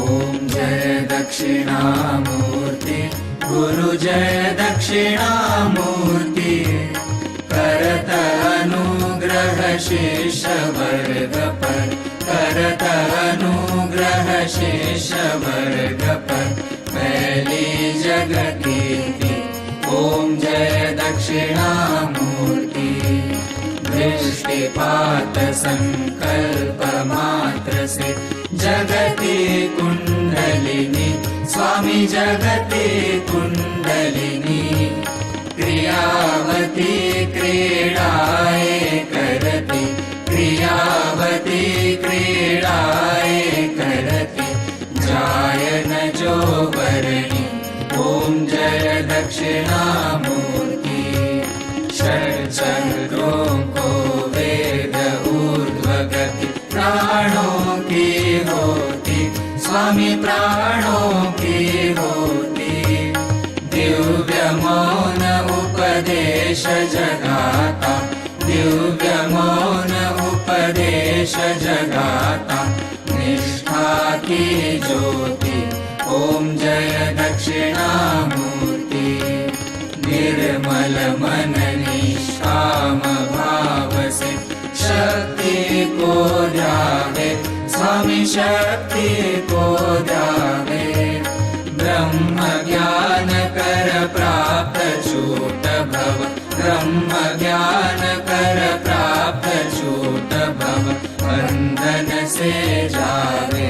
ओम जय दक्षिणामूर्ति गुरु जय दक्षिणामूर्ति करत अनुग्रह शिष्य वर्ग पर करत अनुग्रह शिष्य वर्ग पर फैली जगत कीर्ति ओम जय दक्षिणामूर्ति दृष्टिपात संकल्प मात्र से जगति कुंडलिनी स्वामी जगति कुंडलिनी क्रियावती क्रीडाए करती क्रियावती क्रीडाए करती जायन जो वरणी ओम जय दक्षिणामूर्ति षट्चक्रों को वेद ऊर्ध्वगति प्राणों की होती स्वामी प्राणों की होती दिव्य मौन उपदेश जगाता दिव्य मौन उपदेश जगाता निष्ठा की ज्योति ओम जय दक्षिणामूर्ति निर्मल मन निष्काम भाव से शक्ति को ध्यावे स्वामी शक्ति को ध्यावे ब्रह्म ज्ञान कर प्राप्त छूट भव ब्रह्म ज्ञान कर प्राप्त छूट भव बंधन से जावे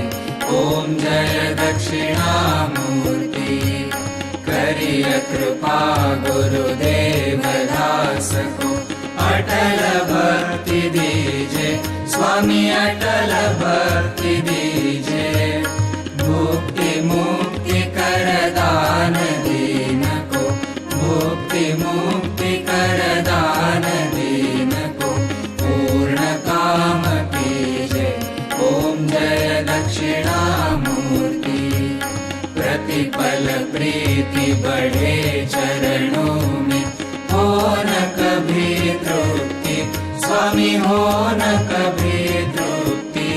ओम जय दक्षिणामूर्ति करिय कृपा गुरुदेव दास को अटल भक्ति दीजे स्वामी अटल भक्ति दीजे मुक्ति मुक्ति कर दान दीन को मुक्ति मुक्ति कर दान दीन को पूर्ण काम कीजे ओम जय दक्षिणामूर्ति प्रतिपल प्रीति बढ़े चरणों में हो न कभी तृप्ति स्वामी हो न कभी तृप्ति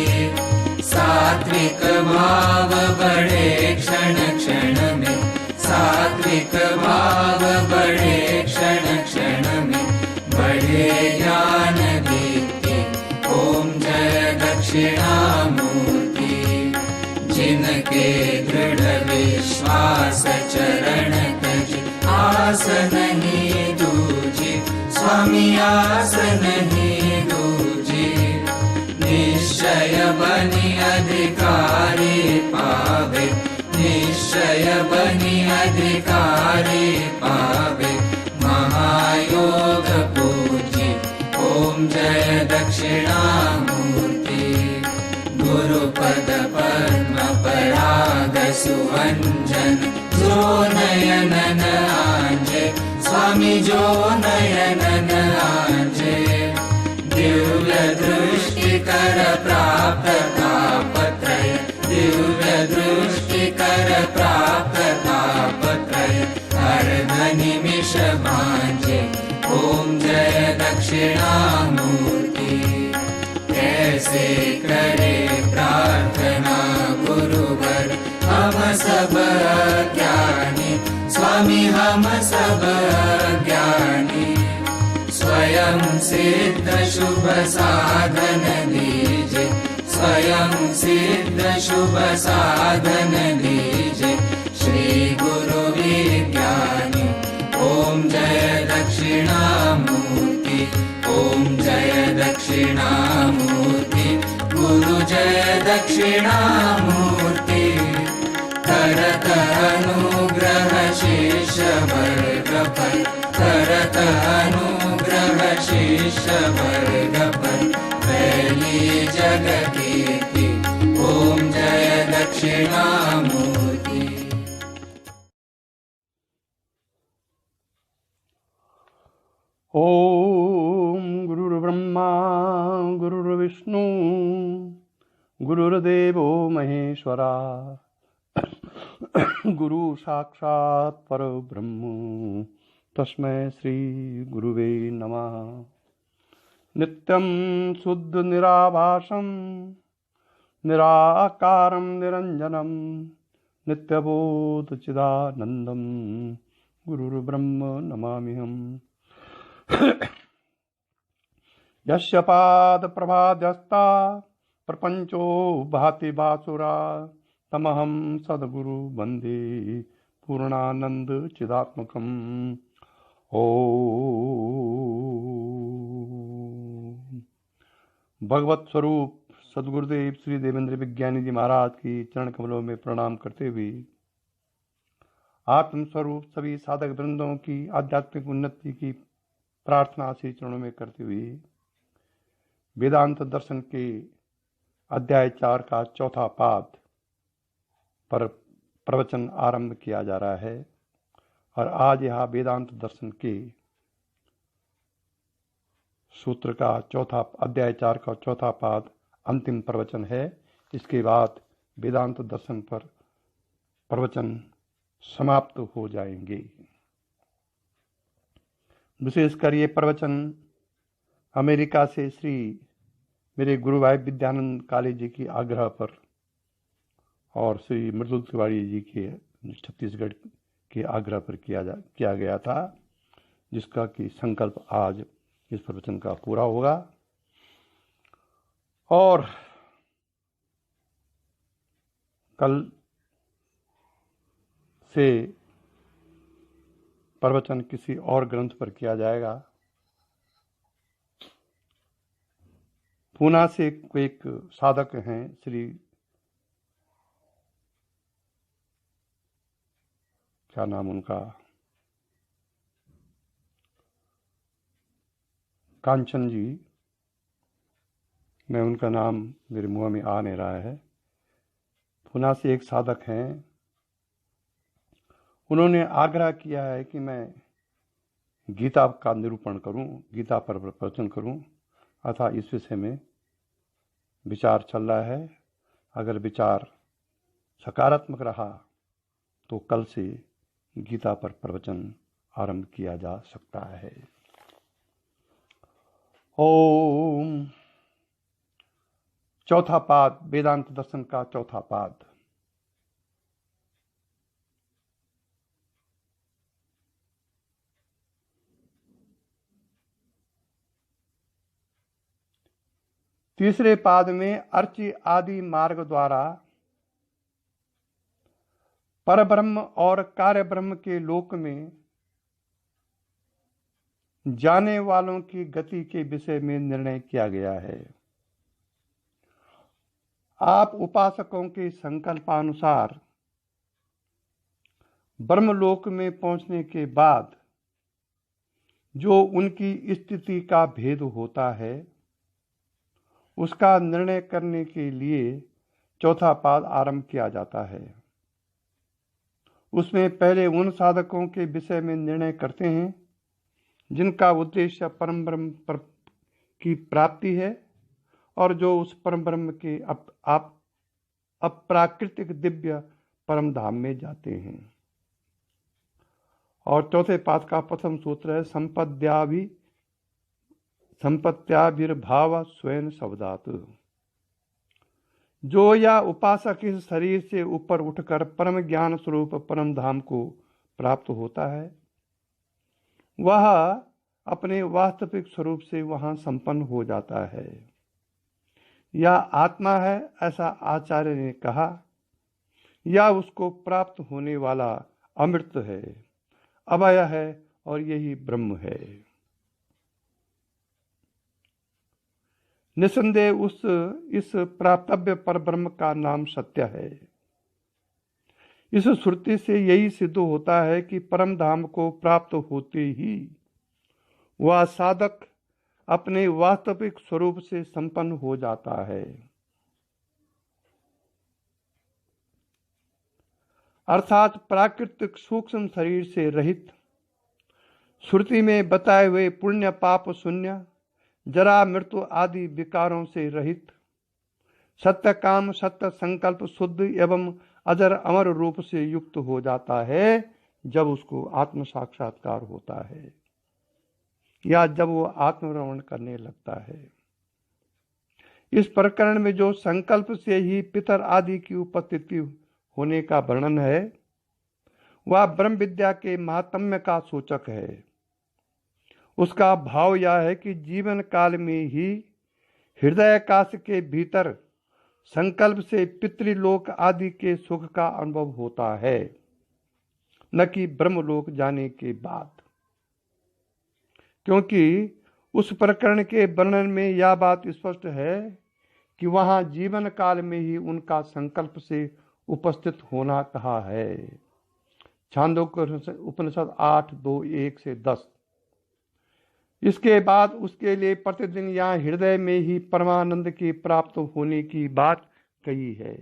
सात्विक भाव बढ़े क्षण क्षण में सात्विक भाव बढ़े क्षण क्षण में बढ़े ज्ञान दीप्ति ओम जय दक्षिणामूर्ति जिनके दृढ़ विश्वास चरण तज आस नहीं दूजी स्वामी आस नहीं दूजी निश्चय बनी अधिकारी पावे निश्चय बनी अधिकारी पावे महायोग पूजी ओम जय दक्षिणामूर्ति गुरुपद पद्म पराग सुवंजन जो नयनन आंजे स्वामी जो नयनन आंजे दिव्य दृष्टि कर प्राप्त तापत्रय दिव्य दृष्टि कर प्राप्त तापत्रय अर्ध निमिष भांजे ओम जय दक्षिणामूर्ति कैसे करे प्रार्थना गुरुवर हम सब ज्ञानी स्वामी हम सब ज्ञानी स्वयं सिद्ध शुभ साधन दीजे स्वयं सिद्ध शुभ साधन दीजे श्री गुरु विज्ञानी ओम जय दक्षिणामूर्ति ओम जय दक्षिणामूर्ति गुरु जय दक्षिणामूर्ति करत अनुग्रह शिष्य वर्ग पर करत अनुग्रह शिष्य वर्ग पर फैली जगत कीर्ति ओम जय दक्षिणामूर्ति। ओम गुरुर्ब्रह्मा गुरुर्विष्णु गुरुर्देवो महेश्वरा गुरु साक्षात् परब्रह्म तस्मै श्री गुरुवे नमः। नित्यं शुद्ध निराभासं निराकारं निरञ्जनं नित्यबोधचिदानन्दं गुरुर्ब्रह्म नमाम्यहम्। यस्य पादप्रभाद्यस्ता प्रपञ्चो भाति बासुरा तमहं सद्गुरु वन्दे पूर्णानंद चिदात्मकम्। ओम भगवत स्वरूप सद्गुरुदेव श्री देवेंद्र विज्ञानी जी महाराज की चरण कमलों में प्रणाम करते हुए आत्म स्वरूप सभी साधक वृंदों की आध्यात्मिक उन्नति की प्रार्थना श्री चरणों में करते हुए वेदांत दर्शन के अध्याय 4 का चौथा पाद पर प्रवचन आरंभ किया जा रहा है और आज यह वेदांत दर्शन के सूत्र का चौथा अध्याय 4 का चौथा पाद अंतिम प्रवचन है। इसके बाद वेदांत दर्शन पर प्रवचन समाप्त हो जाएंगे। विशेषकर ये प्रवचन अमेरिका से श्री मेरे गुरु भाई विद्यानंद काली जी की आग्रह पर और श्री मृदुल तिवारी जी के छत्तीसगढ़ के आग्रह पर किया गया था, जिसका कि संकल्प आज इस प्रवचन का पूरा होगा। और कल से प्रवचन किसी और ग्रंथ पर किया जाएगा। पूना से एक साधक हैं श्री क्या नाम उनका, कांचन जी, मैं उनका नाम मेरे मुंह में आ नहीं रहा है। पूना से एक साधक हैं, उन्होंने आग्रह किया है कि मैं गीता का निरूपण करूं, गीता पर प्रवचन करूं। अतः इस विषय में विचार चल रहा है। अगर विचार सकारात्मक रहा तो कल से गीता पर प्रवचन आरंभ किया जा सकता है। ओम। चौथा पाद, वेदांत दर्शन का चौथा पाद। तीसरे पाद में अर्ची आदि मार्ग द्वारा परब्रह्म और कार्य ब्रह्म के लोक में जाने वालों की गति के विषय में निर्णय किया गया है। आप उपासकों के संकल्पानुसार ब्रह्मलोक में पहुंचने के बाद जो उनकी स्थिति का भेद होता है, उसका निर्णय करने के लिए चौथा पाद आरंभ किया जाता है। उसमें पहले उन साधकों के विषय में निर्णय करते हैं जिनका उद्देश्य परम ब्रह्म की प्राप्ति है और जो उस परम ब्रह्म के अप्राकृतिक दिव्य परम धाम में जाते हैं। और चौथे पाद का प्रथम सूत्र है संपत्त्याभिर्भाव स्वयं शब्दात। जो या उपासक इस शरीर से ऊपर उठकर परम ज्ञान स्वरूप परम धाम को प्राप्त होता है, वह अपने वास्तविक स्वरूप से वहां संपन्न हो जाता है। यह आत्मा है ऐसा आचार्य ने कहा, या उसको प्राप्त होने वाला अमृत है, अभय है और यही ब्रह्म है। निसंदेह इस प्राप्तव्य पर ब्रह्म का नाम सत्य है। इस श्रुति से यही सिद्ध होता है कि परम धाम को प्राप्त होते ही वह साधक अपने वास्तविक स्वरूप से संपन्न हो जाता है, अर्थात प्राकृतिक सूक्ष्म शरीर से रहित, श्रुति में बताए हुए पुण्य पाप शून्य, जरा मृत्यु आदि विकारों से रहित, सत्य काम सत्य संकल्प शुद्ध एवं अजर अमर रूप से युक्त हो जाता है जब उसको आत्म साक्षात्कार होता है। या जब वो आत्मभ्रमण करने लगता है। इस प्रकरण में जो संकल्प से ही पितर आदि की उपस्थिति होने का वर्णन है, वह ब्रह्म विद्या के महात्म्य का सूचक है। उसका भाव यह है कि जीवन काल में ही हृदयाकाश के भीतर संकल्प से पितृलोक आदि के सुख का अनुभव होता है, न कि ब्रह्मलोक जाने के बाद। क्योंकि उस प्रकरण के वर्णन में यह बात स्पष्ट है कि वहां जीवन काल में ही उनका संकल्प से उपस्थित होना कहा है। छांदोग्य उपनिषद 8:2-1-10। इसके बाद उसके लिए प्रतिदिन यहाँ हृदय में ही परमानंद की प्राप्त होने की बात कही है।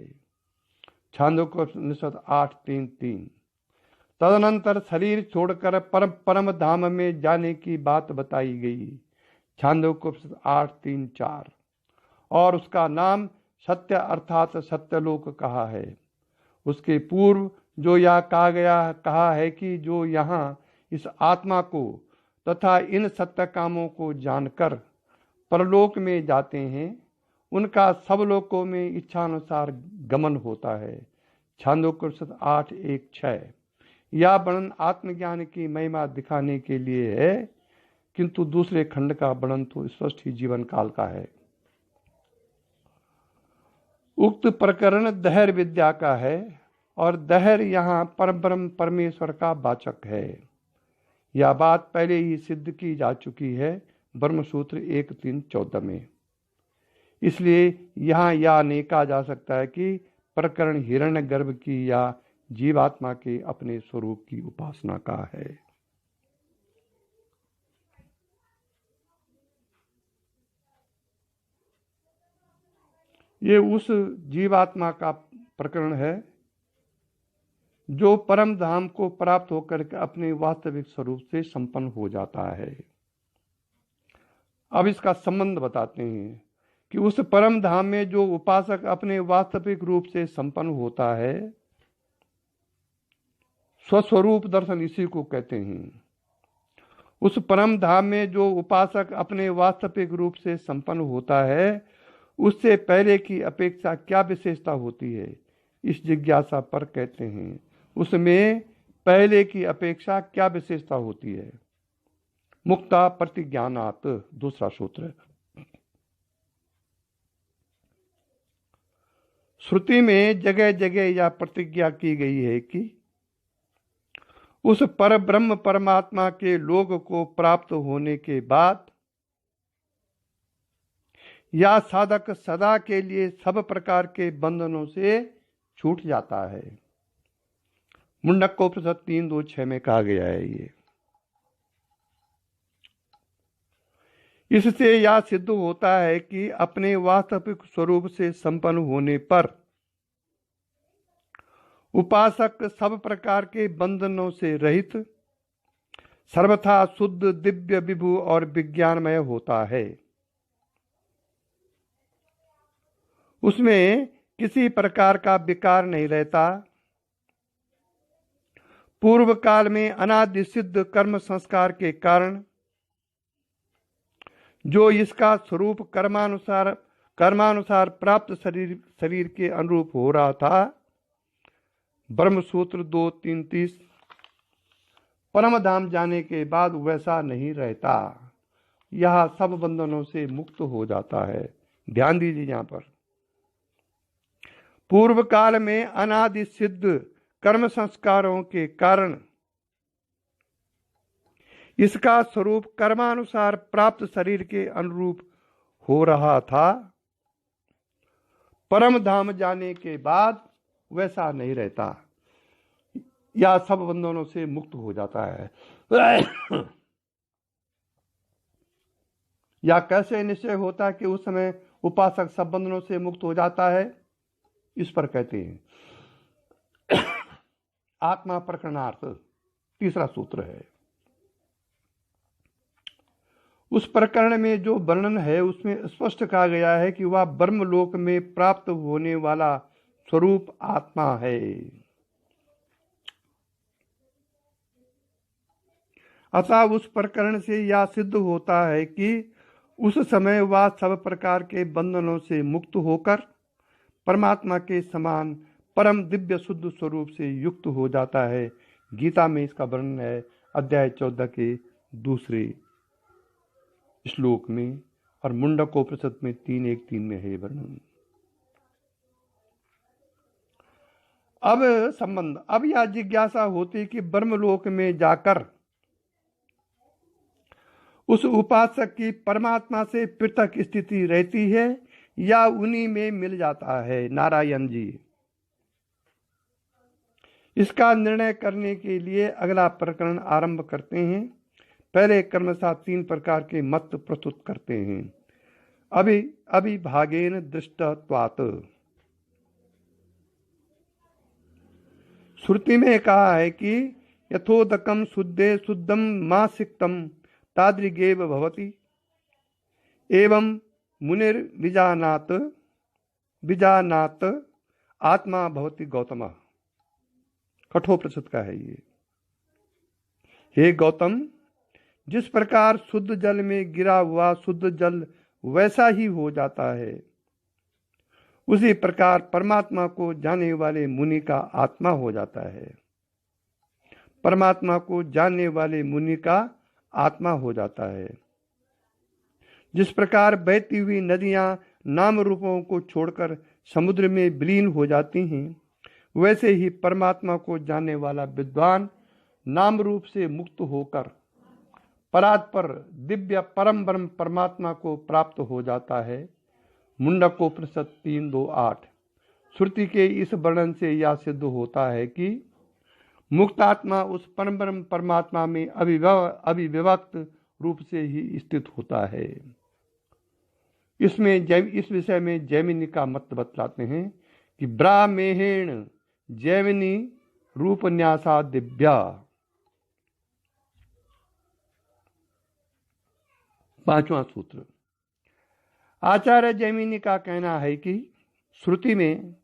छांदोग्य उपनिषद 8:3-3। तदनंतर शरीर छोड़कर परम धाम में जाने की बात बताई गई। छांदोग्य उपनिषद 8:3-4। और उसका नाम सत्य अर्थात सत्यलोक कहा है। उसके पूर्व जो यह कहा है कि जो यहाँ इस आत्मा को तथा इन सत्य कामों को जानकर परलोक में जाते हैं, उनका सब लोकों में इच्छानुसार गमन होता है। छांदोग्य उपनिषद 8:1-6। यह वर्णन आत्मज्ञान की महिमा दिखाने के लिए है, किंतु दूसरे खंड का वर्णन तो स्पष्ट ही जीवन काल का है। उक्त प्रकरण दहर विद्या का है और दहर यहाँ परब्रह्म परमेश्वर का वाचक है। यह बात पहले ही सिद्ध की जा चुकी है ब्रह्मसूत्र 1.3.14 में। इसलिए यहाँ यह नहीं कहा जा सकता है कि प्रकरण हिरण्यगर्भ की या जीवात्मा के अपने स्वरूप की उपासना का है। ये उस जीवात्मा का प्रकरण है जो परम धाम को प्राप्त होकर के अपने वास्तविक स्वरूप से संपन्न हो जाता है। अब इसका संबंध बताते हैं कि उस परम धाम में जो उपासक अपने वास्तविक रूप से संपन्न होता है, स्वस्वरूप दर्शन इसी को कहते हैं। उस परम धाम में जो उपासक अपने वास्तविक रूप से संपन्न होता है, उससे पहले की अपेक्षा क्या विशेषता होती है, इस जिज्ञासा पर कहते हैं उसमें पहले की अपेक्षा क्या विशेषता होती है। मुक्ता प्रतिज्ञानात्, दूसरा सूत्र। श्रुति में जगह जगह यह प्रतिज्ञा की गई है कि उस पर ब्रह्म परमात्मा के लोक को प्राप्त होने के बाद या साधक सदा के लिए सब प्रकार के बंधनों से छूट जाता है। मुंडकोपनिषद 3.2-6 में कहा गया है। ये इससे यह सिद्ध होता है कि अपने वास्तविक स्वरूप से संपन्न होने पर उपासक सब प्रकार के बंधनों से रहित, सर्वथा शुद्ध, दिव्य, विभु और विज्ञानमय होता है। उसमें किसी प्रकार का विकार नहीं रहता। पूर्व काल में अनादि सिद्ध कर्म संस्कार के कारण जो इसका स्वरूप कर्मानुसार प्राप्त शरीर के अनुरूप हो रहा था, ब्रह्मसूत्र 2.3.30, परम धाम जाने के बाद वैसा नहीं रहता। यह सब बंधनों से मुक्त हो जाता है। ध्यान दीजिए यहाँ पर, पूर्व काल में अनादि सिद्ध कर्म संस्कारों के कारण इसका स्वरूप कर्मानुसार प्राप्त शरीर के अनुरूप हो रहा था। परम धाम जाने के बाद वैसा नहीं रहता। यह सब बंधनों से मुक्त हो जाता है। या कैसे निश्चय होता कि उस समय उपासक सब बंधनों से मुक्त हो जाता है, इस पर कहते हैं आत्मा प्रकरणार्थ, तीसरा सूत्र है। उस प्रकरण में जो वर्णन है उसमें स्पष्ट कहा गया है कि वह ब्रह्मलोक में प्राप्त होने वाला स्वरूप आत्मा है। अतः उस प्रकरण से यह सिद्ध होता है कि उस समय वह सब प्रकार के बंधनों से मुक्त होकर परमात्मा के समान परम दिव्य शुद्ध स्वरूप से युक्त हो जाता है। गीता में इसका वर्णन है अध्याय 14 के दूसरे श्लोक में, और मुंडकोपनिषद में 3:1-3 में है वर्णन। अब संबंध, अब यह जिज्ञासा होती कि ब्रह्मलोक में जाकर उस उपासक की परमात्मा से पृथक स्थिति रहती है या उन्हीं में मिल जाता है। नारायण जी, इसका निर्णय करने के लिए अगला प्रकरण आरंभ करते हैं। पहले क्रमशः 3 प्रकार के मत प्रस्तुत करते हैं। अभिभागेन दृष्टत्वात्, श्रुति में कहा है कि यथोदकम शुद्धे शुद्धम मासिक्तम तादृगेव भवति एवं मुनिर्विजानात् विजानात् आत्मा भवति गौतम। कठोपनिषद का है ये। हे गौतम, जिस प्रकार शुद्ध जल में गिरा हुआ शुद्ध जल वैसा ही हो जाता है, उसी प्रकार परमात्मा को जानने वाले मुनि का आत्मा हो जाता है। परमात्मा को जानने वाले मुनि का आत्मा हो जाता है। जिस प्रकार बहती हुई नदियां नाम रूपों को छोड़कर समुद्र में विलीन हो जाती हैं, वैसे ही परमात्मा को जानने वाला विद्वान नाम रूप से मुक्त होकर परात्पर दिव्य परम ब्रह्म परमात्मा को प्राप्त हो जाता है। मुंडकोपनिषद 3:2-8। श्रुति के इस वर्णन से यह सिद्ध होता है कि मुक्त आत्मा उस परम ब्रह्म परमात्मा में अविव्यक्त रूप से ही स्थित होता है। इस विषय में जैमिनी का मत बतलाते हैं कि ब्राह्मेण जैमिनी रूपन्यासा दिव्या। 5वां सूत्र, आचार्य जैमिनी का कहना है कि श्रुति में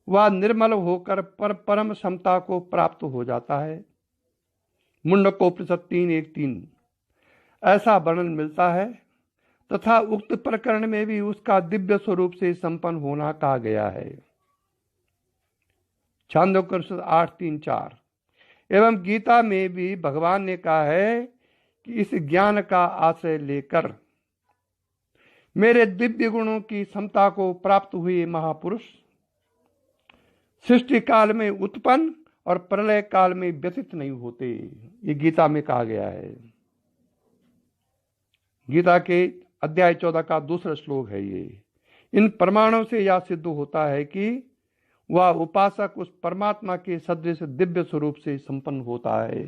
वह निर्मल होकर परम समता को प्राप्त हो जाता है। मुंडकोपनिषद 3:1-3 ऐसा वर्णन मिलता है, तथा उक्त प्रकरण में भी उसका दिव्य स्वरूप से संपन्न होना कहा गया है। छांदोग्योपनिषद 8:3-4। एवं गीता में भी भगवान ने कहा है कि इस ज्ञान का आश्रय लेकर मेरे दिव्य गुणों की समता को प्राप्त हुए महापुरुष सृष्टि काल में उत्पन्न और प्रलय काल में व्यथित नहीं होते। ये गीता में कहा गया है। गीता के अध्याय 14 का दूसरा श्लोक है ये। इन प्रमाणों से यह सिद्ध होता है कि वह उपासक उस परमात्मा के सदृश दिव्य स्वरूप से संपन्न होता है।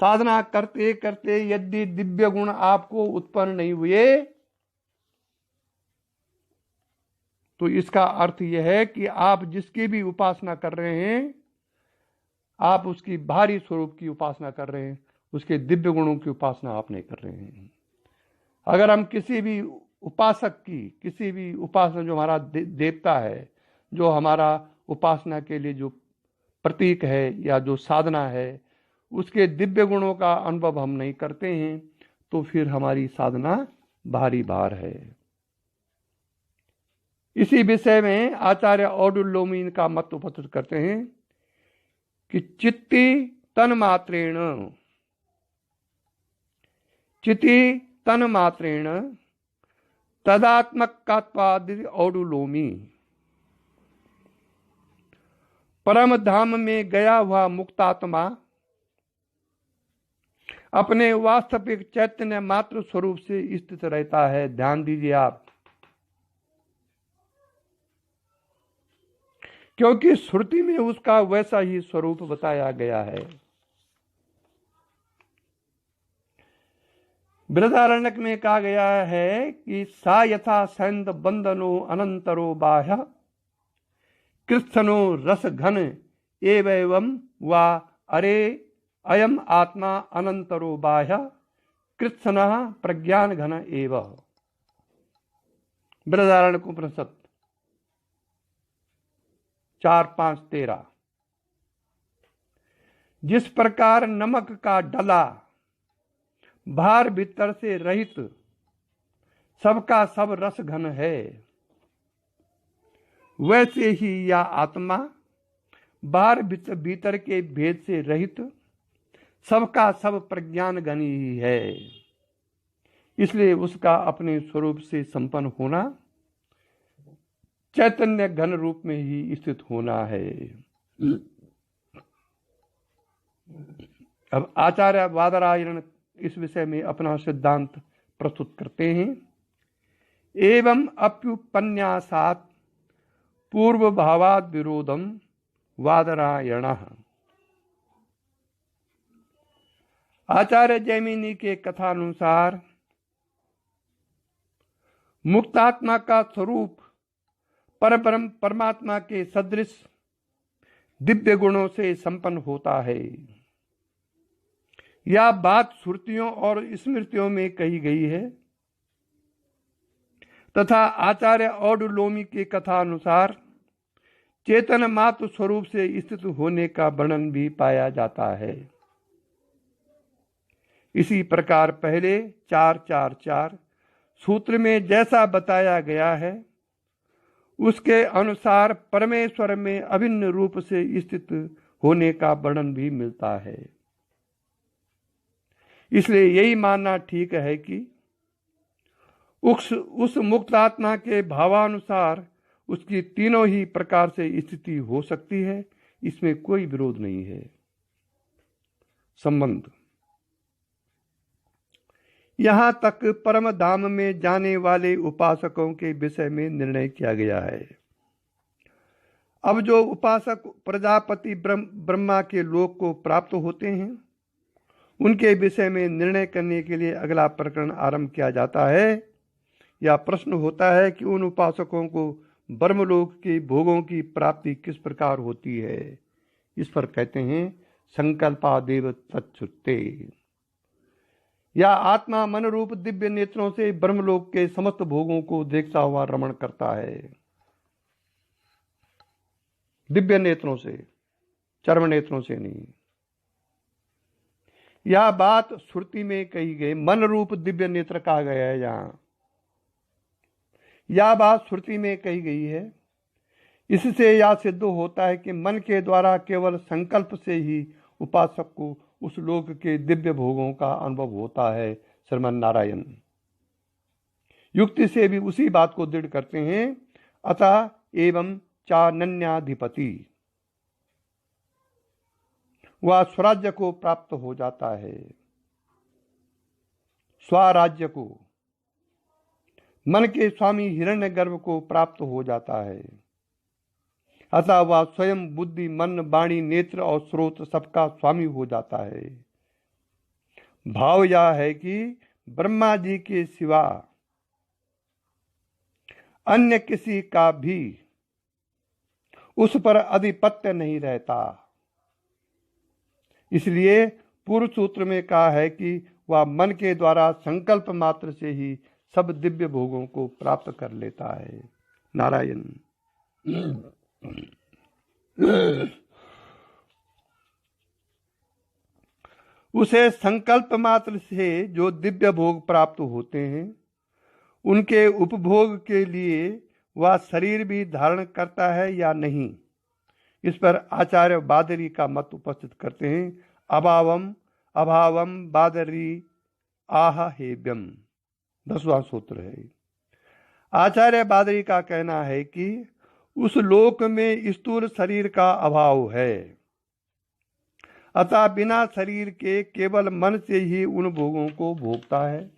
साधना करते करते यदि दिव्य गुण आपको उत्पन्न नहीं हुए, तो इसका अर्थ यह है कि आप जिसकी भी उपासना कर रहे हैं, आप उसकी बाहरी स्वरूप की उपासना कर रहे हैं, उसके दिव्य गुणों की उपासना आप नहीं कर रहे हैं। अगर हम किसी भी उपासक की, किसी भी उपासना जो हमारा देवता है, जो हमारा उपासना के लिए जो प्रतीक है या जो साधना है, उसके दिव्य गुणों का अनुभव हम नहीं करते हैं, तो फिर हमारी साधना भारी भार है। इसी विषय में आचार्य औडुल्लोमी का मत उपस्थित करते हैं कि चित्ति तन्मात्रेण तदात्मकत्वादि औडुलोमी। परम धाम में गया हुआ मुक्तात्मा अपने वास्तविक चैतन्य मात्र स्वरूप से स्थित रहता है। ध्यान दीजिए आप, क्योंकि श्रुति में उसका वैसा ही स्वरूप बताया गया है। बृहदारण्यक में कहा गया है कि सा यथा सैंद बंदनो अनंतरो बाह्य कृत्सनो रस घन एवं वा अरे अयम आत्मा अनंतरो बाह्य कृत्सनः प्रज्ञान घन एव। बृहदारण्यक उपनिषद 4-5-13। जिस प्रकार नमक का डला बाहर भीतर से रहित सबका सब रस घन है, वैसे ही यह आत्मा बाहर भीतर के भेद से रहित सबका सब प्रज्ञान घन ही है। इसलिए उसका अपने स्वरूप से संपन्न होना चैतन्य घन रूप में ही स्थित होना है। अब आचार्य बादरायण इस विषय में अपना सिद्धांत प्रस्तुत करते हैं। एवं अप्युपन्यासात् पूर्व भावाद विरोधम वादरायणः। आचार्य जैमिनी के कथानुसार मुक्तात्मा का स्वरूप परब्रह्म परमात्मा के सदृश दिव्य गुणों से संपन्न होता है। यह बात श्रुतियों और स्मृतियों में कही गई है तथा आचार्य औडुलोमी की कथा अनुसार चेतन मात्र स्वरूप से स्थित होने का वर्णन भी पाया जाता है। इसी प्रकार पहले 444 सूत्र में जैसा बताया गया है उसके अनुसार परमेश्वर में अभिन्न रूप से स्थित होने का वर्णन भी मिलता है। इसलिए यही मानना ठीक है कि उस मुक्त आत्मा के भावानुसार उसकी तीनों ही प्रकार से स्थिति हो सकती है। इसमें कोई विरोध नहीं है। संबंध यहां तक परम धाम में जाने वाले उपासकों के विषय में निर्णय किया गया है। अब जो उपासक प्रजापति ब्रह्मा के लोक को प्राप्त होते हैं उनके विषय में निर्णय करने के लिए अगला प्रकरण आरंभ किया जाता है। यह प्रश्न होता है कि उन उपासकों को ब्रह्मलोक के भोगों की प्राप्ति किस प्रकार होती है। इस पर कहते हैं संकल्पादेव तच्छ्रुते। यह आत्मा मन रूप दिव्य नेत्रों से ब्रह्मलोक के समस्त भोगों को देखता हुआ रमण करता है। दिव्य नेत्रों से, चर्म नेत्रों से नहीं। यह बात श्रुति में कही गई। मन रूप दिव्य नेत्र कहा गया है। यहां यह बात श्रुति में कही गई है। इससे यह सिद्ध होता है कि मन के द्वारा केवल संकल्प से ही उपासक को उस लोक के दिव्य भोगों का अनुभव होता है। श्रीमन नारायण युक्ति से भी उसी बात को दृढ़ करते हैं। अतः एवं चानन्याधिपति वह स्वराज्य को प्राप्त हो जाता है। स्वराज्य को, मन के स्वामी हिरण्यगर्भ को प्राप्त हो जाता है। अतः वह स्वयं बुद्धि, मन, वाणी, नेत्र और स्रोत सबका स्वामी हो जाता है। भाव यह है कि ब्रह्मा जी के सिवा अन्य किसी का भी उस पर अधिपत्य नहीं रहता। इसलिए पूर्व सूत्र में कहा है कि वह मन के द्वारा संकल्प मात्र से ही सब दिव्य भोगों को प्राप्त कर लेता है। नारायण उसे संकल्प मात्र से जो दिव्य भोग प्राप्त होते हैं उनके उपभोग के लिए वह शरीर भी धारण करता है या नहीं, इस पर आचार्य बादरी का मत उपस्थित करते हैं। अभावम अभावम बादरी आह हेव्यम 10वां सूत्र है। आचार्य बादरी का कहना है कि उस लोक में स्थूल शरीर का अभाव है। अतः बिना शरीर के केवल मन से ही उन भोगों को भोगता है।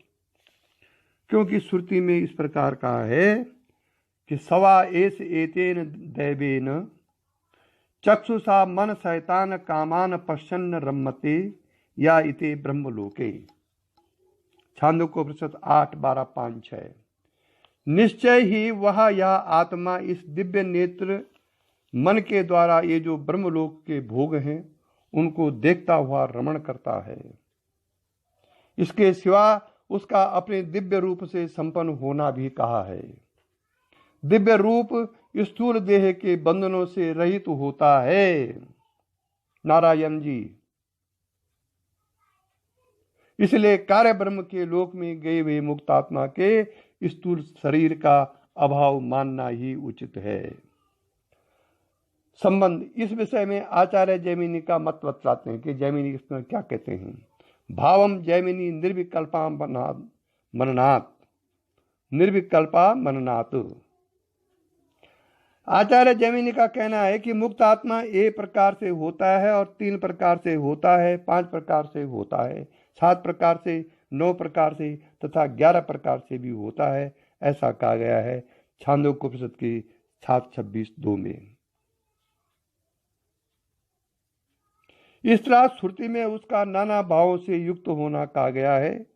क्योंकि श्रुति में इस प्रकार कहा है कि सवा एस एतेन दैवेन चक्षुषा मन शैतान कामान पश्यन्न रम्मते या इते ब्रह्मलोके। छांदोग्योपनिषद 8:12-5-6। निश्चय ही वह यह आत्मा इस दिव्य नेत्र मन के द्वारा ये जो ब्रह्मलोक के भोग हैं उनको देखता हुआ रमण करता है। इसके सिवा उसका अपने दिव्य रूप से संपन्न होना भी कहा है। दिव्य रूप स्थूल देह के बंधनों से रहित होता है। नारायण जी इसलिए कार्य ब्रह्म के लोक में गए हुए मुक्त आत्मा के स्थूल शरीर का अभाव मानना ही उचित है। संबंध इस विषय में आचार्य जैमिनी का मत बतलाते हैं कि जैमिनी इसमें क्या कहते हैं। भावम जैमिनी निर्विकल्पा मननात्, निर्विकल्पा मननात्। आचार्य जैमिनी का कहना है कि मुक्त आत्मा एक प्रकार से होता है और 3 प्रकार से होता है, 5 प्रकार से होता है, 7 प्रकार से, 9 प्रकार से तथा 11 प्रकार से भी होता है, ऐसा कहा गया है छांदोग्योपनिषद की 7:26-2 में। इस तरह श्रुति में उसका नाना भावों से युक्त होना कहा गया है।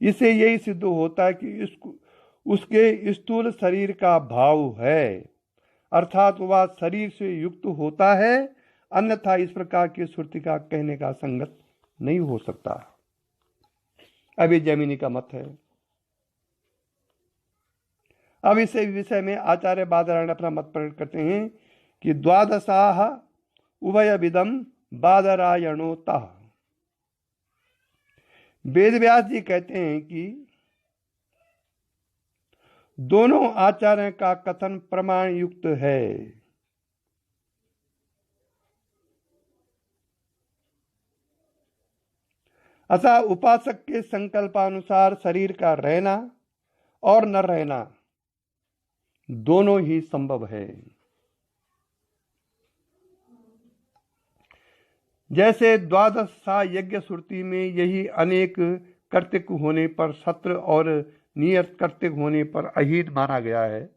इससे यही सिद्ध होता है कि उसके स्थूल शरीर का भाव है, अर्थात वह शरीर से युक्त होता है, अन्यथा इस प्रकार की श्रुति का कहने का संगत नहीं हो सकता। अब ये जैमिनी का मत है। अब इस विषय में आचार्य बादरायण अपना मत प्रकट करते हैं कि द्वादशाह उभयविदम बादरायणोतः। वेदव्यास जी कहते हैं कि दोनों आचार्यों का कथन प्रमाण युक्त है। अतः उपासक के संकल्पानुसार शरीर का रहना और न रहना दोनों ही संभव है। जैसे द्वादशा यज्ञ श्रुति में यही अनेक कर्तव्य होने पर सत्र और नियत कर्तव्य होने पर अहीन माना गया है,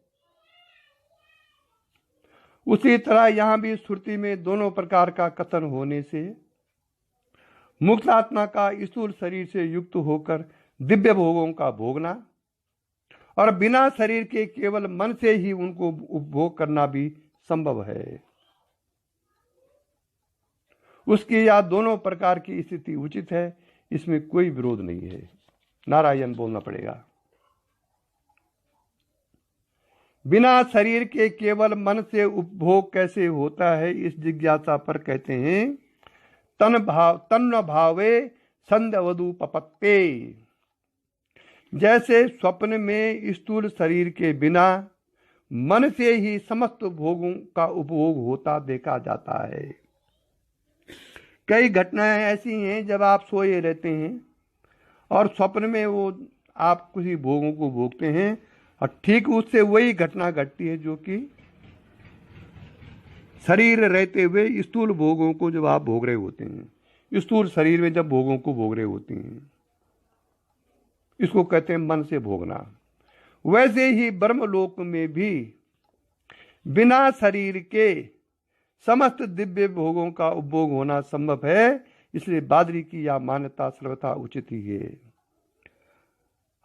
उसी तरह यहां भी श्रुति में दोनों प्रकार का कथन होने से मुक्त आत्मा का स्थूल शरीर से युक्त होकर दिव्य भोगों का भोगना और बिना शरीर के केवल मन से ही उनको उपभोग करना भी संभव है। उसकी या दोनों प्रकार की स्थिति उचित है, इसमें कोई विरोध नहीं है। नारायण बोलना पड़ेगा। बिना शरीर के केवल मन से उपभोग कैसे होता है, इस जिज्ञासा पर कहते हैं तन्न भावे संदवदुपपत्ते। जैसे स्वप्न में स्थूल शरीर के बिना मन से ही समस्त भोगों का उपभोग होता देखा जाता है। कई घटनाएं ऐसी हैं जब आप सोए रहते हैं और स्वप्न में वो आप किसी भोगों को भोगते हैं और ठीक उससे वही घटना घटती है जो कि शरीर रहते हुए स्थूल भोगों को जब आप भोग रहे होते हैं, स्थूल शरीर में जब भोगों को भोग रहे होते हैं, इसको कहते हैं मन से भोगना। वैसे ही ब्रह्मलोक में भी बिना शरीर के समस्त दिव्य भोगों का उपभोग होना संभव है, इसलिए बादरी की यह मान्यता सर्वथा उचित ही है।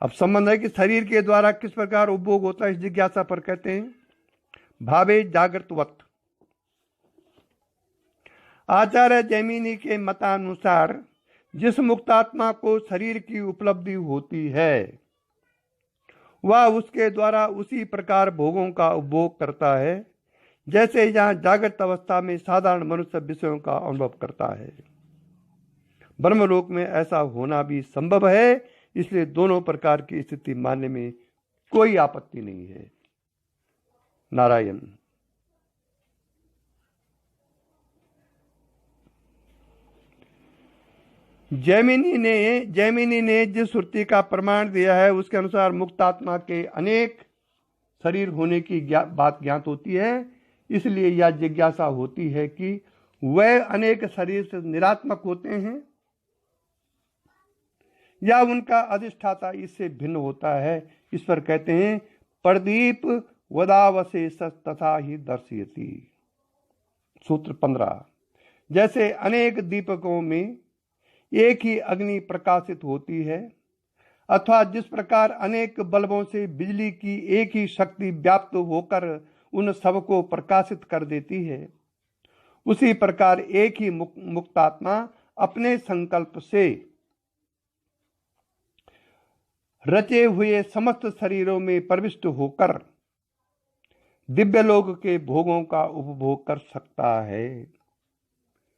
अब संबंध है कि शरीर के द्वारा किस प्रकार उपभोग होता है, इस जिज्ञासा पर कहते हैं भावे जागृतवत। आचार्य जैमिनी के मतानुसार जिस मुक्तात्मा को शरीर की उपलब्धि होती है वह उसके द्वारा उसी प्रकार भोगों का उपभोग करता है जैसे यहाँ जागृत अवस्था में साधारण मनुष्य विषयों का अनुभव करता है। ब्रह्मलोक में ऐसा होना भी संभव है, इसलिए दोनों प्रकार की स्थिति मानने में कोई आपत्ति नहीं है। नारायण। जैमिनी ने जिस श्रुति का प्रमाण दिया है उसके अनुसार मुक्तात्मा के अनेक शरीर होने की बात ज्ञात होती है, इसलिए यह जिज्ञासा होती है कि वह अनेक शरीर से निरात्मक होते हैं या उनका अधिष्ठाता इससे भिन्न होता है। इस पर कहते हैं प्रदीप वदावशेष तथा ही दर्शयति। सूत्र 15। जैसे अनेक दीपकों में एक ही अग्नि प्रकाशित होती है अथवा जिस प्रकार अनेक बल्बों से बिजली की एक ही शक्ति व्याप्त होकर उन सब को प्रकाशित कर देती है, उसी प्रकार एक ही मुक्तात्मा अपने संकल्प से रचे हुए समस्त शरीरों में प्रविष्ट होकर दिव्य लोक के भोगों का उपभोग कर सकता है,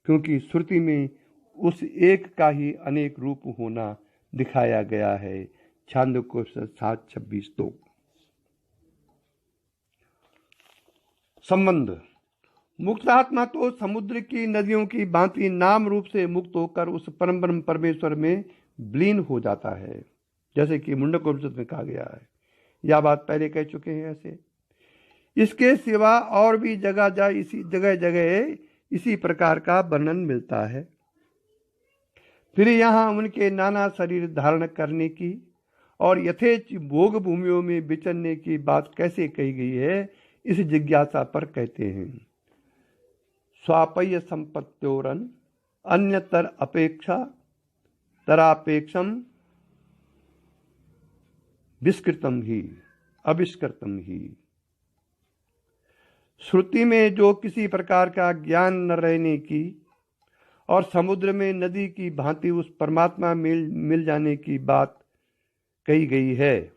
क्योंकि श्रुति में उस एक का ही अनेक रूप होना दिखाया गया है। छांदोग्योपनिषद 7:26-2। संबंध। मुक्तात्मा तो समुद्र की नदियों की भांति नाम रूप से मुक्त होकर उस परम ब्रह्म परमेश्वर में विलीन हो जाता है, जैसे कि मुंडकोपनिषद में कहा गया है। यह बात पहले कह चुके हैं। ऐसे इसके सिवा और भी जगह जगह इसी प्रकार का वर्णन मिलता है। फिर यहाँ उनके नाना शरीर धारण करने की और यथेच भोग भूमियों में विचरने की बात कैसे कही गई है, इस जिज्ञासा पर कहते हैं, स्वापय्य संपत्त्योरन अन्यतर अपेक्षा तरापेक्षम विस्कृतम ही अविष्कृतम ही। श्रुति में जो किसी प्रकार का ज्ञान न रहने की और समुद्र में नदी की भांति उस परमात्मा मिल जाने की बात कही गई है,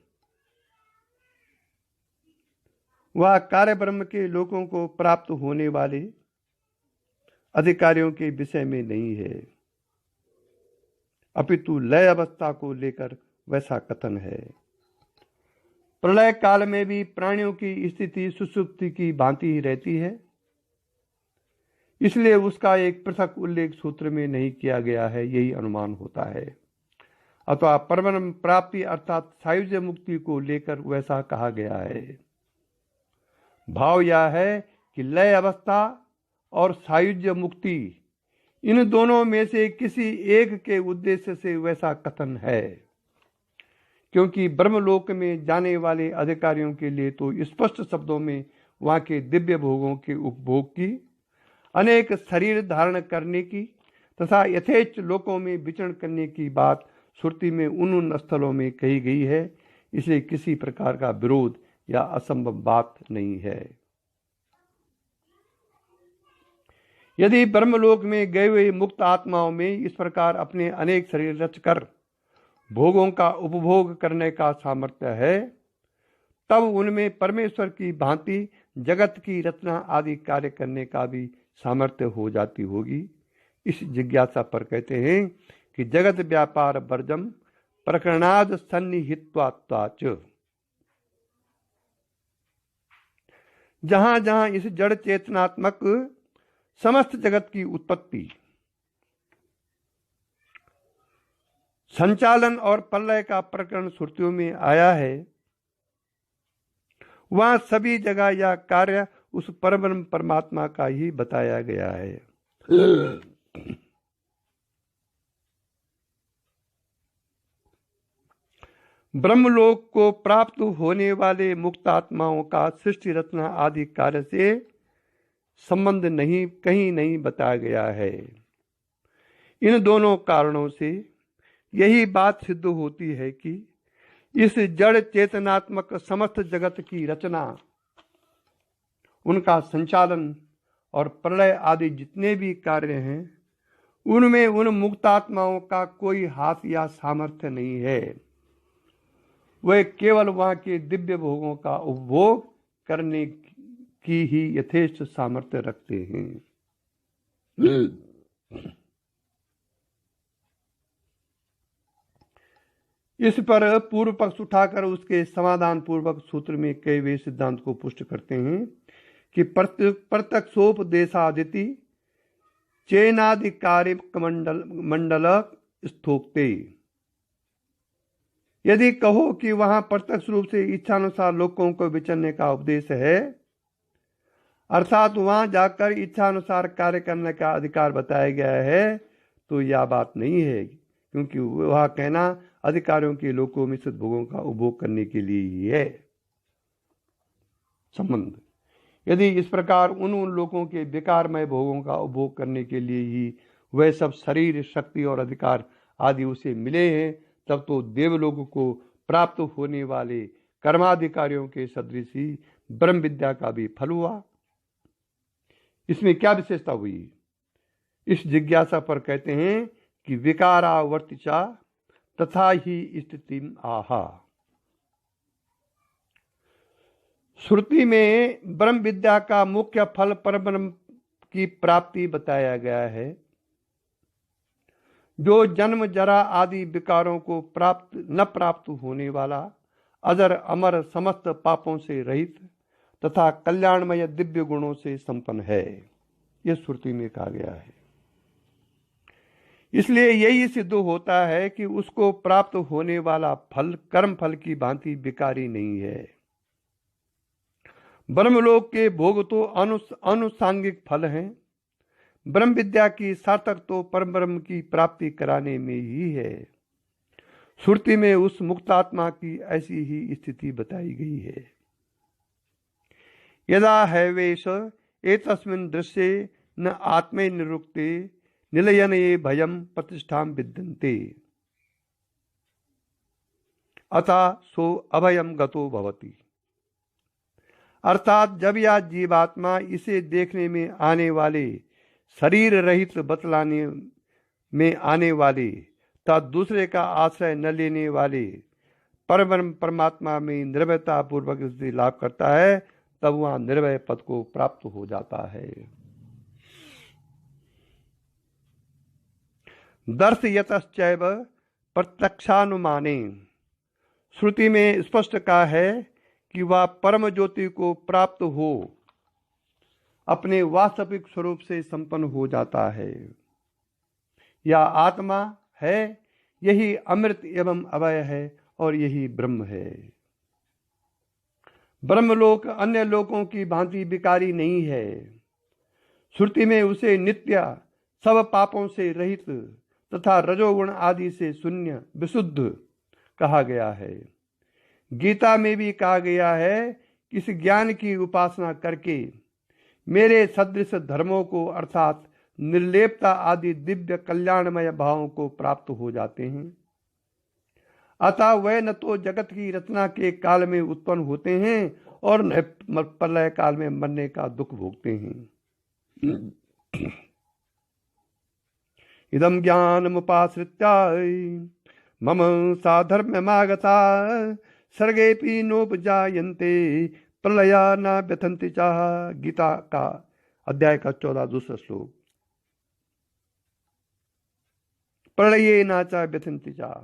वह कार्य ब्रह्म के लोगों को प्राप्त होने वाले अधिकारियों के विषय में नहीं है, अपितु लय अवस्था को लेकर वैसा कथन है। प्रलय काल में भी प्राणियों की स्थिति सुषुप्ति की भांति ही रहती है, इसलिए उसका एक पृथक उल्लेख सूत्र में नहीं किया गया है, यही अनुमान होता है। अथवा परम प्राप्ति अर्थात सायुज्य मुक्ति को लेकर वैसा कहा गया है। भाव यह है कि लय अवस्था और सायुज्य मुक्ति, इन दोनों में से किसी एक के उद्देश्य से वैसा कथन है, क्योंकि ब्रह्मलोक में जाने वाले अधिकारियों के लिए तो स्पष्ट शब्दों में वहां के दिव्य भोगों के उपभोग की, अनेक शरीर धारण करने की तथा यथेच लोकों में विचरण करने की बात श्रुति में उन स्थलों में कही गई है, इसलिए किसी प्रकार का विरोध या असंभव बात नहीं है। यदि ब्रह्मलोक में गए हुए मुक्त आत्माओं में इस प्रकार अपने अनेक शरीर रचकर भोगों का उपभोग करने का सामर्थ्य है, तब उनमें परमेश्वर की भांति जगत की रचना आदि कार्य करने का भी सामर्थ्य हो जाती होगी। इस जिज्ञासा पर कहते हैं कि जगत व्यापार वर्जम प्रकरणाद सन्निहित्वात्वाच। जहां जहां इस जड़ चेतनात्मक समस्त जगत की उत्पत्ति, संचालन और प्रलय का प्रकरण श्रुतियों में आया है, वहां सभी जगह यह कार्य उस परम परमात्मा का ही बताया गया है। ब्रह्मलोक को प्राप्त होने वाले मुक्त आत्माओं का सृष्टि रचना आदि कार्य से संबंध नहीं कहीं नहीं बताया गया है। इन दोनों कारणों से यही बात सिद्ध होती है कि इस जड़ चेतनात्मक समस्त जगत की रचना, उनका संचालन और प्रलय आदि जितने भी कार्य हैं, उनमें उन मुक्तात्माओं का कोई हाथ या सामर्थ्य नहीं है। वे केवल वहां के दिव्य भोगों का उपभोग करने की ही यथेष्ट सामर्थ्य रखते हैं। इस पर पूर्व पक्ष उठाकर उसके समाधान पूर्वक सूत्र में कई वे सिद्धांत को पुष्ट करते हैं कि प्रत्यक्षोपदेशादिति चेनाधिकारी मंडल स्थोक्ते। यदि कहो कि वहां प्रत्यक्ष रूप से इच्छानुसार लोगों को विचरने का उपदेश है, अर्थात वहां जाकर इच्छानुसार कार्य करने का अधिकार बताया गया है, तो यह बात नहीं है, क्योंकि वह कहना अधिकारियों के लोकों में सिद्ध भोगों का उपभोग करने के लिए ही है। संबंध। यदि इस प्रकार उन लोगों के विकारमय भोगों का उपभोग करने के लिए ही वह सब शरीर, शक्ति और अधिकार आदि उसे मिले हैं, तब तो देवलोक को प्राप्त होने वाले कर्माधिकारियों के सदृश ही ब्रह्म विद्या का भी फल हुआ। इसमें क्या विशेषता हुई? इस जिज्ञासा पर कहते हैं कि विकारावर्तिचा तथा ही स्थितिम आहा। श्रुति में ब्रह्म विद्या का मुख्य फल परब्रह्म की प्राप्ति बताया गया है, जो जन्म जरा आदि विकारों को प्राप्त होने वाला, अजर अमर समस्त पापों से रहित तथा कल्याणमय दिव्य गुणों से संपन्न है, यह श्रुति में कहा गया है। इसलिए यही सिद्ध होता है कि उसको प्राप्त होने वाला फल कर्म फल की भांति विकारी नहीं है। ब्रह्मलोक के भोग तो अनुसांगिक फल हैं। ब्रह्म विद्या की सार्थक तो परम ब्रह्म की प्राप्ति कराने में ही है। श्रुति में उस मुक्तात्मा की ऐसी ही स्थिति बताई गई है। यदा हैवेश एतस्मिन् दृश्ये न आत्मे निरुक्ते निलयन ये भयम प्रतिष्ठां विद्यन्ते अतः सो अभयम गतो भवति। अर्थात जब यह जीवात्मा इसे देखने में आने वाले शरीर रहित बतलाने में आने वाले तथा दूसरे का आश्रय न लेने वाले परमात्मा में निर्भयता पूर्वक स्थिति लाभ करता है, तब वहां निर्भय पद को प्राप्त हो जाता है। दर्शयतश्चैव प्रत्यक्षानुमाने, श्रुति में स्पष्ट कहा है कि वह परम ज्योति को प्राप्त हो अपने वास्तविक स्वरूप से संपन्न हो जाता है। यह आत्मा है, यही अमृत एवं अभय है और यही ब्रह्म है। ब्रह्मलोक अन्य लोकों की भांति विकारी नहीं है। श्रुति में उसे नित्य, सब पापों से रहित तथा रजोगुण आदि से शून्य विशुद्ध कहा गया है। गीता में भी कहा गया है कि इस ज्ञान की उपासना करके मेरे सदृश धर्मों को अर्थात निर्लेपता आदि दिव्य कल्याणमय भावों को प्राप्त हो जाते हैं। अतः वह न तो जगत की रचना के काल में उत्पन्न होते हैं और न प्रलय काल में मरने का दुख भोगते हैं। इदं ज्ञानमुपाश्रित्य मम साधर्म्यमागता सर्गेऽपि नोपजायन्ते प्रलया न व्यथन्ति चाह। गीता का अध्याय का 14 दूसरा श्लोक। प्रलये न च व्यथन्ति चाह।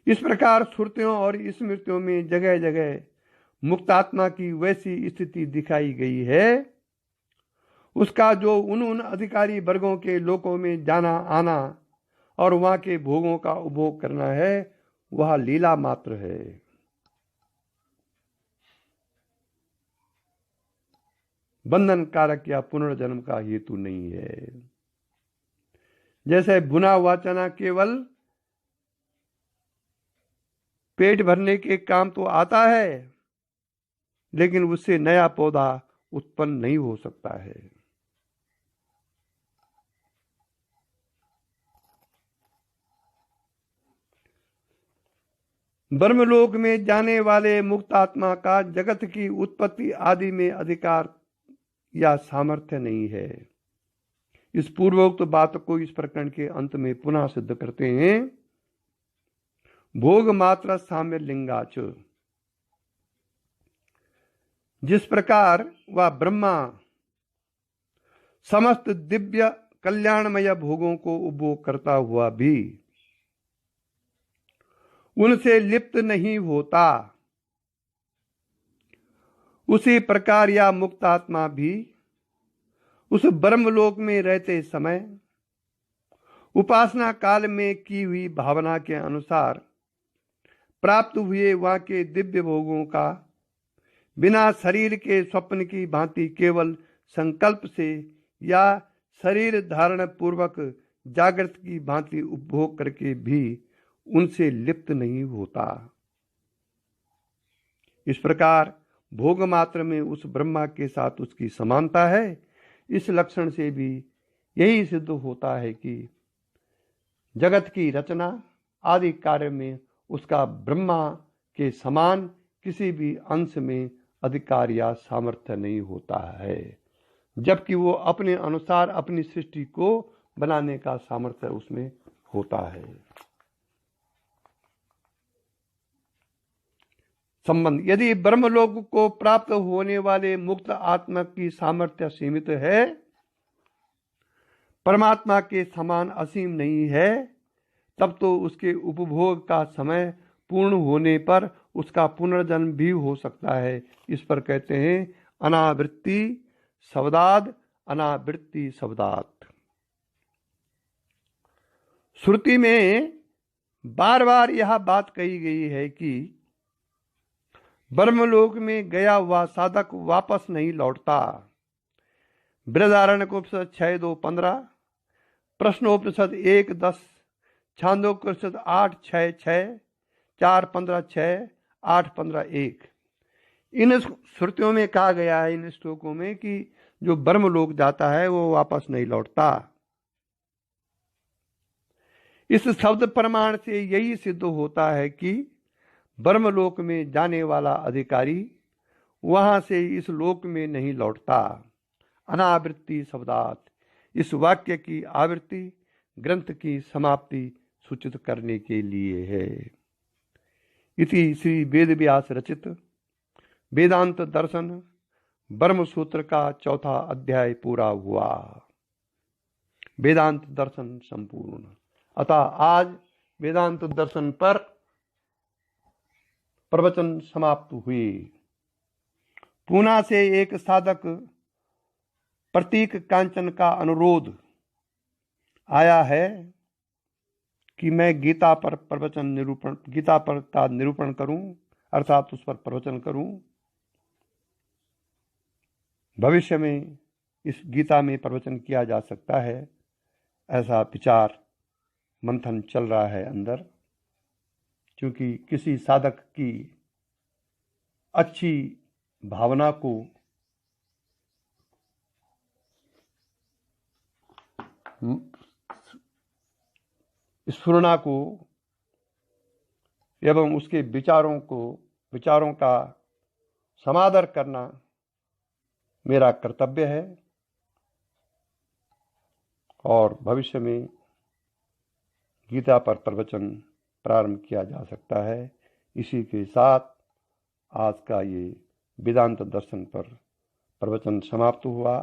इस प्रकार श्रुतियों और स्मृतियों में जगह जगह मुक्तात्मा की वैसी स्थिति दिखाई गई है, उसका जो उन अधिकारी वर्गों के लोकों में जाना आना और वहां के भोगों का उपभोग करना है, वह लीला मात्र है। बंधन कारक या पुनर्जन्म का हेतु नहीं है। जैसे भुना हुआ चना केवल पेट भरने के काम तो आता है, लेकिन उससे नया पौधा उत्पन्न नहीं हो सकता है। ब्रह्मलोक में जाने वाले मुक्त आत्मा का जगत की उत्पत्ति आदि में अधिकार या सामर्थ्य नहीं है। इस पूर्वोक्त बात को इस प्रकरण के अंत में पुनः सिद्ध करते हैं। भोग मात्र साम्य लिंगाच, जिस प्रकार वह ब्रह्मा समस्त दिव्य कल्याणमय भोगों को उपभोग करता हुआ भी उनसे लिप्त नहीं होता, उसी प्रकार या मुक्तात्मा भी उस ब्रह्मलोक में रहते समय उपासना काल में की हुई भावना के अनुसार प्राप्त हुए वहां के दिव्य भोगों का बिना शरीर के स्वप्न की भांति केवल संकल्प से या शरीर धारण पूर्वक जागृत की भांति उपभोग करके भी उनसे लिप्त नहीं होता। इस प्रकार भोग मात्र में उस ब्रह्मा के साथ उसकी समानता है। इस लक्षण से भी यही सिद्ध होता है कि जगत की रचना आदि कार्य में उसका ब्रह्मा के समान किसी भी अंश में अधिकार या सामर्थ्य नहीं होता है, जबकि वो अपने अनुसार अपनी सृष्टि को बनाने का सामर्थ्य उसमें होता है। संबंध, यदि ब्रह्मलोक को प्राप्त होने वाले मुक्त आत्मा की सामर्थ्य सीमित है, परमात्मा के समान असीम नहीं है, तब तो उसके उपभोग का समय पूर्ण होने पर उसका पुनर्जन्म भी हो सकता है। इस पर कहते हैं अनावृत्ति शब्दाद, अनावृत्ति शब्दात। श्रुति में बार बार यह बात कही गई है कि ब्रह्मलोक में गया हुआ साधक वापस नहीं लौटता। बृहदारण्यकोपनिषद 6:2-15, प्रश्नोपनिषद 1:10, छांदोग्योपनिषद 8:6-6, 4:15-6, 8:15-1। इन श्रुतियों में कहा गया है, इन श्लोकों में, कि जो ब्रह्मलोक जाता है वो वापस नहीं लौटता। इस शब्द प्रमाण से यही सिद्ध होता है कि ब्रह्मलोक में जाने वाला अधिकारी वहां से इस लोक में नहीं लौटता। अनावृत्ति शब्दात, इस वाक्य की आवृत्ति ग्रंथ की समाप्ति सूचित करने के लिए है। इति श्री वेदव्यास रचित वेदांत दर्शन ब्रह्म सूत्र का 4था अध्याय पूरा हुआ। वेदांत दर्शन संपूर्ण। अतः आज वेदांत दर्शन पर प्रवचन समाप्त हुए। पूना से एक साधक प्रतीक कांचन का अनुरोध आया है कि मैं गीता पर का निरूपण करूं, अर्थात उस पर प्रवचन करूं। भविष्य में इस गीता में प्रवचन किया जा सकता है, ऐसा विचार मंथन चल रहा है अंदर। क्योंकि किसी साधक की अच्छी भावना को स्फुरना को एवं उसके विचारों का समादर करना मेरा कर्तव्य है। और भविष्य में गीता पर प्रवचन प्रारंभ किया जा सकता है। इसी के साथ आज का ये वेदांत दर्शन पर प्रवचन समाप्त हुआ।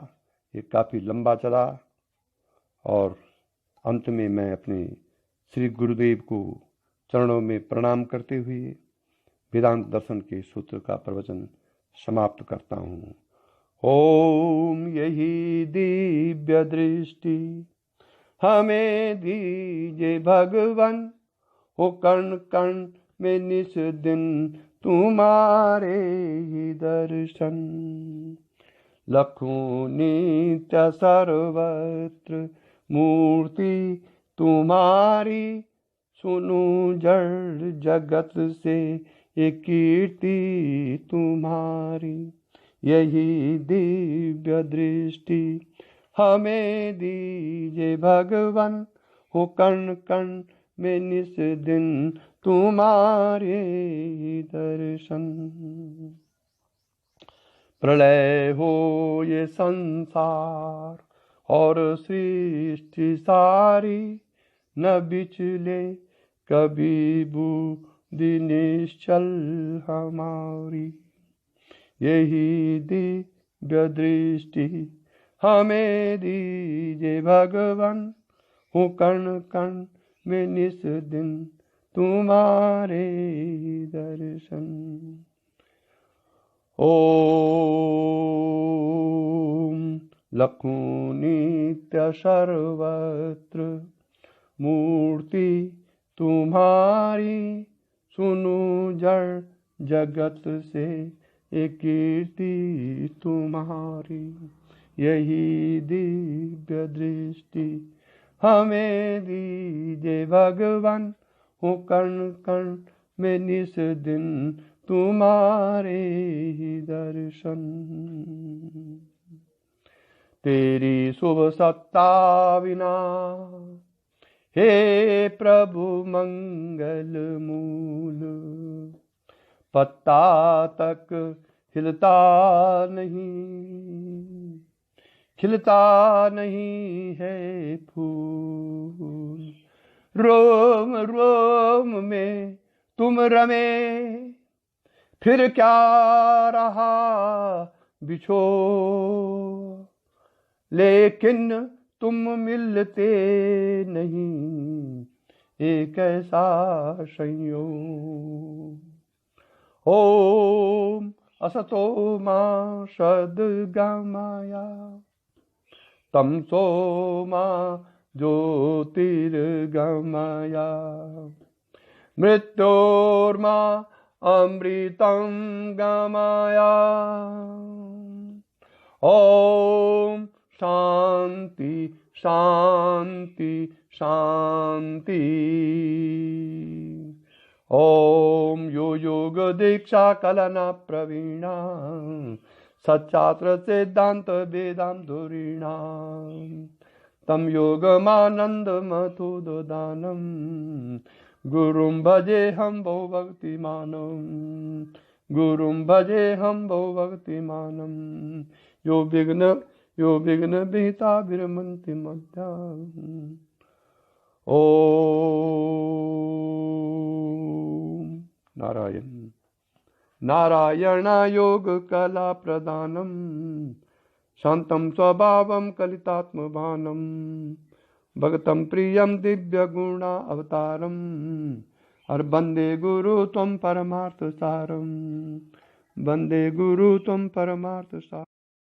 ये काफ़ी लंबा चला और अंत में मैं अपने श्री गुरुदेव को चरणों में प्रणाम करते हुए वेदांत दर्शन के सूत्र का प्रवचन समाप्त करता हूँ। ओम यही दिव्य दृष्टि हमें दीजिए भगवान, हो कण कण में निस दिन तुम्हारे ही दर्शन। लखों नित्य सर्वत्र मूर्ति तुम्हारी, सुनो जड़ जगत से ये कीर्ति तुम्हारी। यही दिव्य दृष्टि हमें दीजिए भगवान, हो कण कण में निस दिन तुम्हारे दर्शन। प्रलय हो ये संसार और सृष्टि सारी, न बिचले कभी बुद्धि निश्चल हमारी। यही दिव्य दृष्टि हमें दीजिए भगवान, हो कण कण में निस दिन तुम्हारे दर्शन। ओम लखों नित्य सर्वत्र मूर्ति तुम्हारी, सुनो जड़ जगत से ये कीर्ति तुम्हारी। यही दिव्य दृष्टि हमें दीजिए भगवान, हो कण कण में निस दिन तुम्हारे ही दर्शन। तेरी शुभ सत्ता बिना हे प्रभु मंगल मूल, पत्ता तक हिलता नहीं, खिलता नहीं है फूल। रोम रोम में तुम रमे, फिर क्या रहा बिछो। लेकिन तुम मिलते नहीं, एक ऐसा संयोग। ओम असतो मा सद्गमया, तमसो मा ज्योतिर्गमया, मृत्योर्मा अमृतं गमया। ओम शांति शांति शांति। ओम यो योग दीक्षा कलना प्रवीणा, सच्चात्र सिद्धांत वेदांत धुरीणा, तम योगमानंद मथुदानम, गुरुं भजे हम बहु भक्तिमानम, गुरुं भजे हम बहु भक्तिमानम। यो विघ्न विहिता विरमन्ति मध्या। ओम नारायण। नारायण योग कला प्रदानम, शांतं स्वभावं कलितात्मभानं, भगतं प्रियं दिव्य गुणा अवतारम, और वंदे गुरु त्वं परमार्थ सारम, वंदे गुरु त्वं परमार्थ सारम।